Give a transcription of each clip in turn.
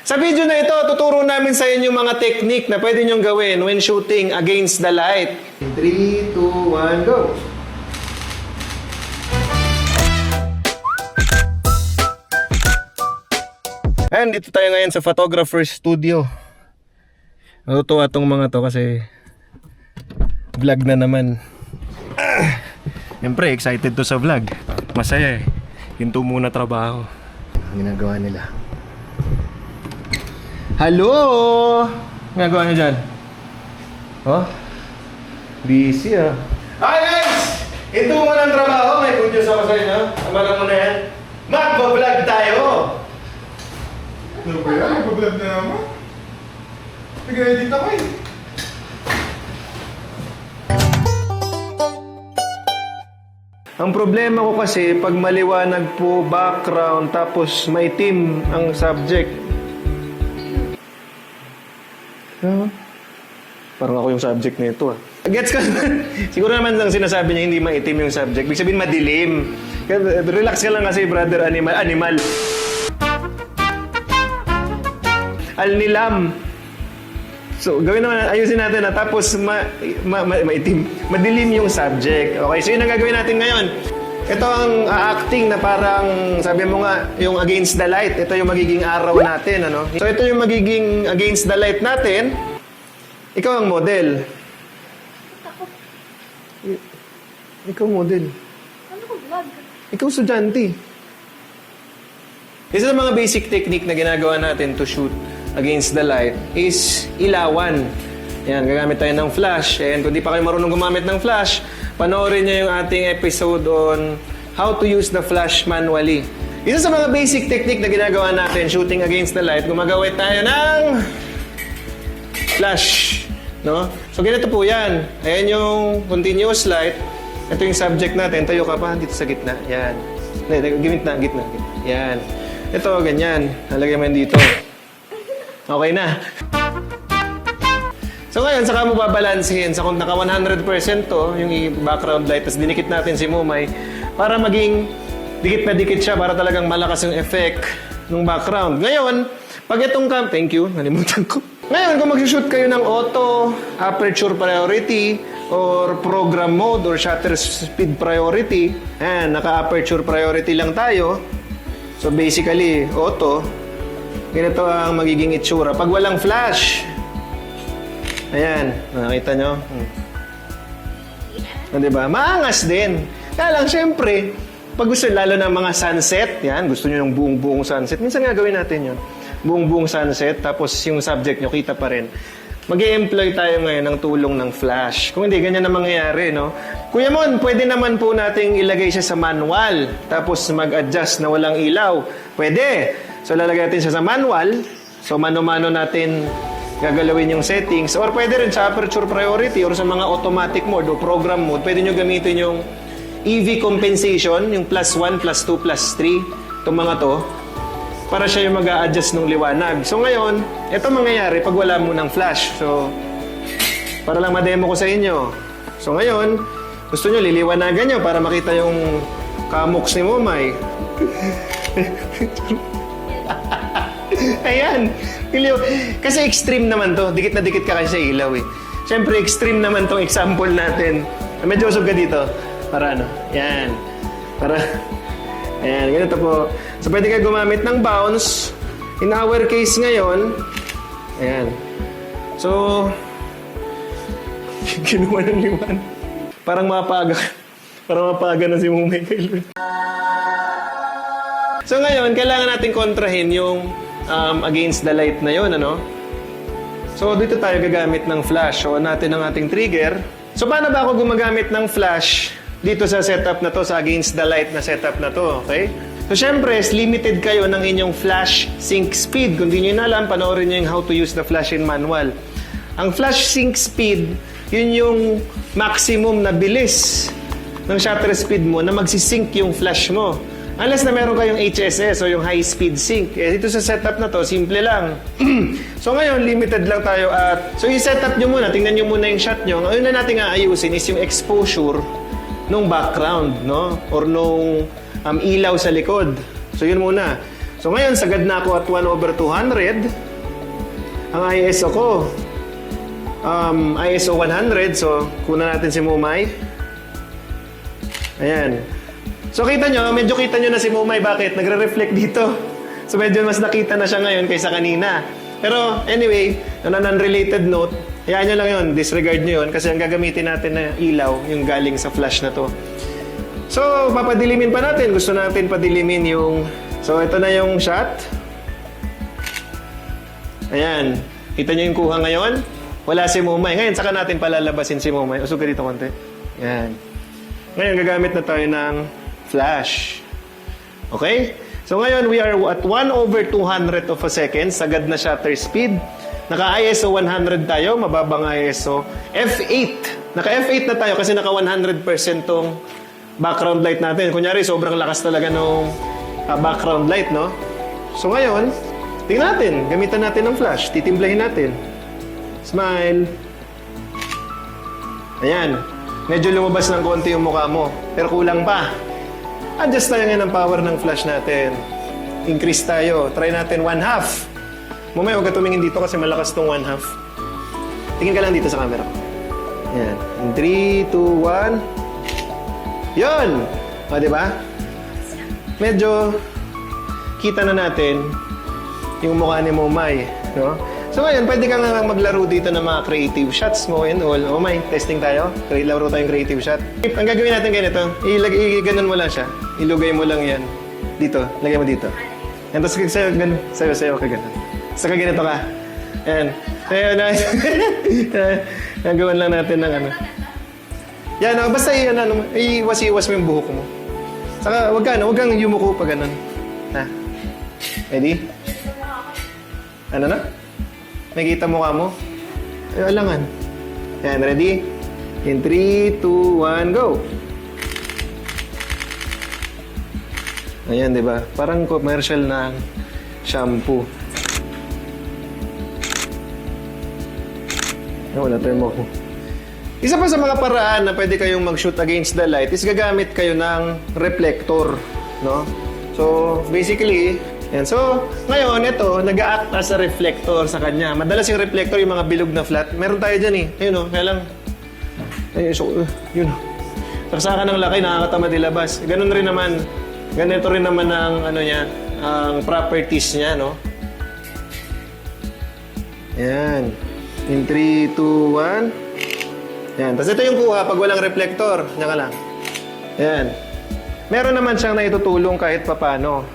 Sa video na ito, tuturo namin sa inyo mga technique na pwede nyong gawin when shooting against the light. 3, 2, 1, go! Ayan, dito tayo ngayon sa photographer's studio. Natutuwa tong mga to kasi vlog na naman. Siyempre, excited to sa vlog. Masaya eh. Hinto muna trabaho. Ang ginagawa nila. Hello! Ang ginagawa nyo dyan? Oh? Busy ah. Hi guys! Hinto muna ang trabaho. May good news ako sa inyo. Amalan mo na yan. Magbablog tayo! Ano ba yan? Nagpa-vlog na naman? Nag-edit ako eh. Ang problema ko kasi, pag maliwanag po background tapos maitim ang subject. Parang ako yung subject nito ah. Gets ko naman. Siguro naman ang sinasabi niya hindi maitim yung subject. Ibig sabihin madilim. Relax ka lang kasi brother animal. Alnilam. So, gawin naman, ayusin natin na tapos maitim. Madilim yung subject. Okay, so yun ang gagawin natin ngayon. Ito ang acting na parang, sabi mo nga, yung against the light. Ito yung magiging araw natin, ano? So, ito yung magiging against the light natin. Ikaw ang model. Ikaw model. Ano ko vlog? Ikaw estudyante. Isa sa mga basic technique na ginagawa natin to shoot against the light is ilawan. Yan, gagamit tayo ng flash. And kung di pa kayo marunong gumamit ng flash, panoorin nyo yung ating episode on how to use the flash manually. Isa sa mga basic technique na ginagawa natin shooting against the light, gumagawit tayo ng flash. No? So ganito po yan. Ayan yung continuous light. Ito yung subject natin. Tayo ka pa dito sa gitna. Yan. Gitna. Yan. Ito, ganyan. Nalagay mo yan dito. Okay na. So ngayon, saka mo babalansin sa kung naka 100% to, yung background light, tapos dinikit natin si Mumay para maging dikit na dikit siya para talagang malakas yung effect ng background. Ngayon, pag itong thank you, nalimutan ko. Ngayon, kung mag-shoot kayo ng auto, aperture priority, or program mode, or shutter speed priority, ayan, naka-aperture priority lang tayo. So basically, auto, ganito ang magiging itsura. Pag walang flash, ayan, nakita nyo? Diba? Maangas din. Kaya lang, syempre, pag gusto, lalo ng mga sunset, yan, gusto nyo ng buong-buong sunset, minsan nga gawin natin yun. Buong-buong sunset, tapos yung subject nyo, kita pa rin. Mag-i-employ tayo ngayon ng tulong ng flash. Kung hindi, ganyan na mangyayari, no? Kuya Mon, pwede naman po nating ilagay siya sa manual, tapos mag-adjust na walang ilaw. Pwede. So, lalagay natin siya sa manual. So, mano-mano natin gagalawin yung settings. Or pwede rin sa aperture priority or sa mga automatic mode o program mode. Pwede nyo gamitin yung EV compensation, yung +1, +2, +3. Itong mga to. Para siya yung mag-a-adjust ng liwanag. So ngayon, ito mangyayari pag wala mo ng flash. So, para lang ma-demo ko sa inyo. So ngayon, gusto nyo liliwanagan nyo para makita yung kamoks ni Mumay. Ayan. Kasi extreme naman to. Dikit na dikit ka kasi sa ilaw eh. Siyempre, extreme naman tong example natin. Medyo usog ka dito. Para ano? Yan. Para... Ayan, ganito po. So, pwede ka gumamit ng bounce. In our case ngayon, ayan. So, ginawa ng liwan. Parang mapaga. Parang mapaga na si Mumay Kailun. So, ngayon, kailangan natin kontrahin yung against the light na yun, ano? So, dito tayo gagamit ng flash. So, natin ang ating trigger. So, paano ba ako gumagamit ng flash dito sa setup na to, sa against the light na setup na to, okay? So, syempre, limited kayo ng inyong flash sync speed. Kung di nyo na alam, panoorin nyo yung how to use the flash in manual. Ang flash sync speed, yun yung maximum na bilis ng shutter speed mo na magsisync yung flash mo. Unless na meron kayong HSS o yung high speed sync. Eh, dito sa setup na to, simple lang. So ngayon, limited lang tayo at... So yung setup nyo muna, tingnan nyo muna yung shot nyo. Ngayon na natin aayusin is yung exposure nung background, no? Or nung ilaw sa likod. So yun muna. So ngayon, sagad na ako at 1/200. Ang ISO ko, ISO 100. So, kuna natin si Mumay. Ayan. So, kita nyo na si Mumay. Bakit? Nagre-reflect dito. So, medyo mas nakita na siya ngayon kaysa kanina. Pero, anyway, on an unrelated note, hayaan nyo lang yun. Disregard nyo yun. Kasi ang gagamitin natin na ilaw, yung galing sa flash na to. So, papadilimin pa natin. Gusto natin padilimin yung... So, ito na yung shot. Ayan. Kita nyo yung kuha ngayon? Wala si Mumay. Ngayon, saka natin palalabasin si Mumay. Usog ka dito konti. Ayan. Ngayon, gagamit na tayo ng flash. Okay? So, ngayon, we are at 1/200 of a second. Sagad na shutter speed. Naka-ISO 100 tayo. Mababang ISO. F8. Naka-F8 na tayo kasi naka 100% tong background light natin. Kunyari, sobrang lakas talaga nung background light, no? So, ngayon, tingnan natin. Gamitan natin ng flash. Titimplahin natin. Smile. Ayan. Medyo lumabas ng konti yung mukha mo. Pero kulang pa. Adjust tayo ngayon ng power ng flash natin. Increase tayo. Try natin 1/2. Mamaya, huwag ka tumingin dito kasi malakas tong 1/2. Tingin ka lang dito sa camera. Ayan. In 3, 2, 1. Yun! O, diba? Medyo kita na natin yung mukha ni Momay. No? So ngayon, pwede ka nga maglaro dito ng mga creative shots mo and all. Oh my, testing tayo. Laro tayong creative shot. Ang gagawin natin ganito, ganun mo lang siya. Ilugay mo lang yan. Dito, lagay mo dito. And tapos sayo ka ganun. Saka ganito ka. Ayan. Ayan. Gagawin lang natin ng ano. Yan, basta iwas-iwas mo yung buhok mo. Saka wag kang yumuko pa ganun. Ha? Ready? Ano na? Nakikita mo ka mo? Ay, alangan. Yan, ready? In 3, 2, 1, go! Ayan, di ba? Parang commercial na shampoo. Wala tayong mo. Isa pa sa mga paraan na pwede kayong mag-shoot against the light is gagamit kayo ng reflector, no? So, basically, yan. So, ngayon, ito, nag-a-act as a reflector sa kanya. Madalas yung reflector, yung mga bilog na flat. Meron tayo dyan eh. Ayun o, kaya lang. Ayun, so, yun o. Saksakan ng laki, nakakatamad ilabas. Ganun rin naman, ganito rin naman ang, ano niya, ang properties niya, no? Yan. In 3, 2, 1. Yan. Tapos ito yung kuha pag walang reflector. Yan ka lang. Yan. Meron naman siyang naitutulong kahit papano.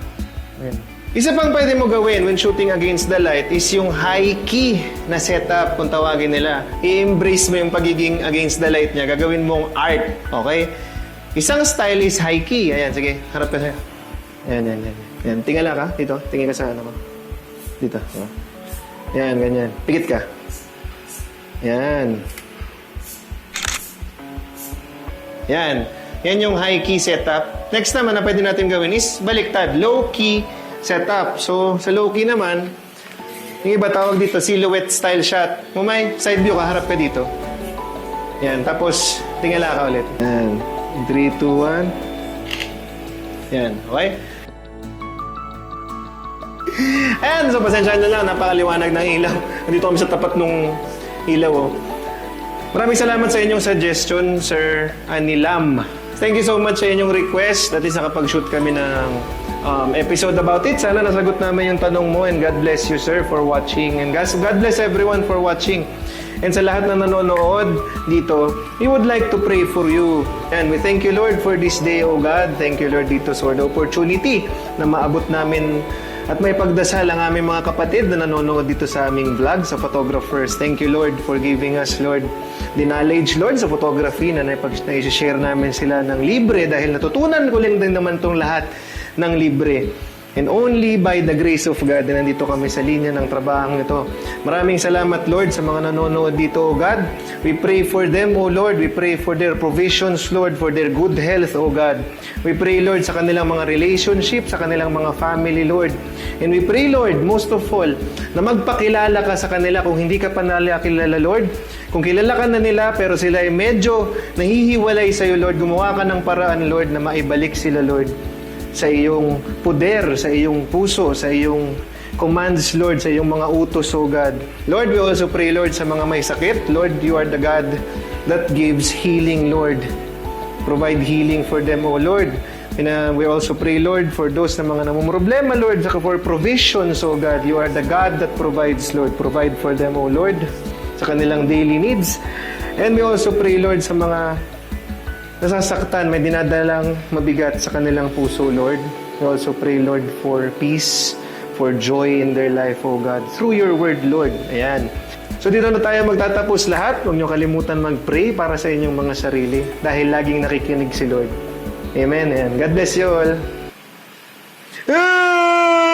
Yan. Isa pang pwede mo gawin when shooting against the light is yung high key na setup kung tawagin nila. I-embrace mo yung pagiging against the light niya. Gagawin mong art. Okay? Isang style is high key. Ayan, sige. Harap ka sa'yo. Ayan. Ayan. Tingala ka. Dito. Tingin ka sa ano mo. Dito. Ayan, ganyan. Pikit ka. Ayan. Yan. Yan yung high key setup. Next naman na pwede natin gawin is baliktad. Low key setup. So, sa low key naman, yung iba tawag dito, silhouette style shot. Mumay, side view ka, harap ka dito. Yan. Tapos, tingala ka ulit. Yan. 3, 2, 1. Yan. Okay? Ayan. So, pasensyahan na lang. Napakaliwanag ng ilaw. Nandito kami sa tapat nung ilaw. Oh. Maraming salamat sa inyong suggestion, Sir Anilam. Thank you so much sa inyong request. That is, nakapag-shoot kami ng episode about it. Sana nasagot namin yung tanong mo, and God bless you, sir, for watching. And God bless everyone for watching. And sa lahat na nanonood dito, we would like to pray for you. And we thank you, Lord, for this day, O God. Thank you, Lord, dito for the opportunity na maabot namin at may pagdasal ang aming mga kapatid na nanonood dito sa aming vlog, sa photographers. Thank you, Lord, for giving us, Lord, the knowledge, Lord, sa photography na na-share namin sila ng libre dahil natutunan ko lang din naman itong lahat ng libre. And only by the grace of God na nandito kami sa linya ng trabahong ito. Maraming salamat, Lord, sa mga nanonood dito, O God. We pray for them, O Lord. We pray for their provisions, Lord, for their good health, O God. We pray, Lord, sa kanilang mga relationship, sa kanilang mga family, Lord. And we pray, Lord, most of all, na magpakilala ka sa kanila kung hindi ka pa nila kilala, Lord. Kung kilala ka na nila, pero sila ay medyo nahihiwalay sa iyo, Lord. Gumawa ka ng paraan, Lord, na maibalik sila, Lord, sa iyong puder, sa iyong puso, sa iyong commands, Lord, sa iyong mga utos, O God. Lord, we also pray, Lord, sa mga may sakit. Lord, you are the God that gives healing, Lord. Provide healing for them, O Lord. And we also pray, Lord, for those na mga namumroblema, Lord, saka for provisions, O God. You are the God that provides, Lord. Provide for them, O Lord, sa kanilang daily needs. And we also pray, Lord, sa mga nasasaktan, may dinadalang mabigat sa kanilang puso, Lord. We also pray, Lord, for peace, for joy in their life, O God. Through your word, Lord. Ayan. So dito na tayo magtatapos lahat. Huwag niyo kalimutan mag-pray para sa inyong mga sarili dahil laging nakikinig si Lord. Amen. Ayan. God bless you all.